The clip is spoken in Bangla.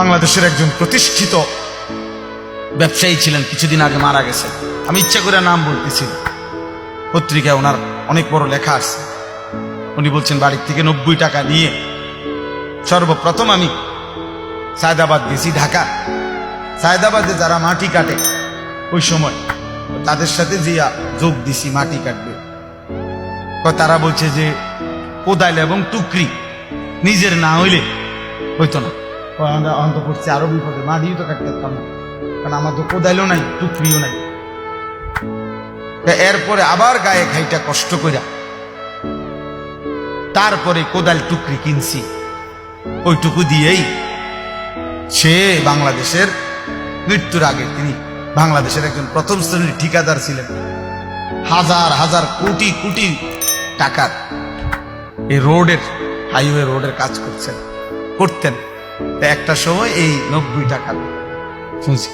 বাংলাদেশের একজন প্রতিষ্ঠিত ব্যবসায়ী ছিলেন, কিছুদিন আগে মারা গেছেন। আমি ইচ্ছা করে নাম বলতেছি, পত্রিকায় ওনার অনেক বড় লেখা আছে। উনি বলছেন বাড়ির থেকে 90 টাকা নিয়ে সর্বপ্রথম আমি সায়দাবাদ গেছি, ঢাকা। সায়দাবাদে যারা মাটি কাটে ওই সময় তাদের সাথে যে যোগ দিছি মাটি কাটবে, তারা বলছে যে কোদাল এবং টুকরি নিজের না হইলে হইতো না। অন্ত করছে আরো বিপদে, মাটিও তো কাটতে পারতাম না, কারণ আমার তো কোদাইলও নাই টুকরিও নাই। এরপরে আবার গায়ে খাইটা কষ্ট কইরা তারপরে কোদাল টুকরি কিনছি, ওইটুকু দিয়েই সে বাংলাদেশের মৃত্যুর আগে তিনি বাংলাদেশের একজন প্রথম শ্রেণীর ঠিকাদার ছিলেন। হাজার হাজার কোটি কোটি টাকার এই রোডের, হাইওয়ে রোডের কাজ করতেন। একটা সময় এই 90 টাকা শুনছি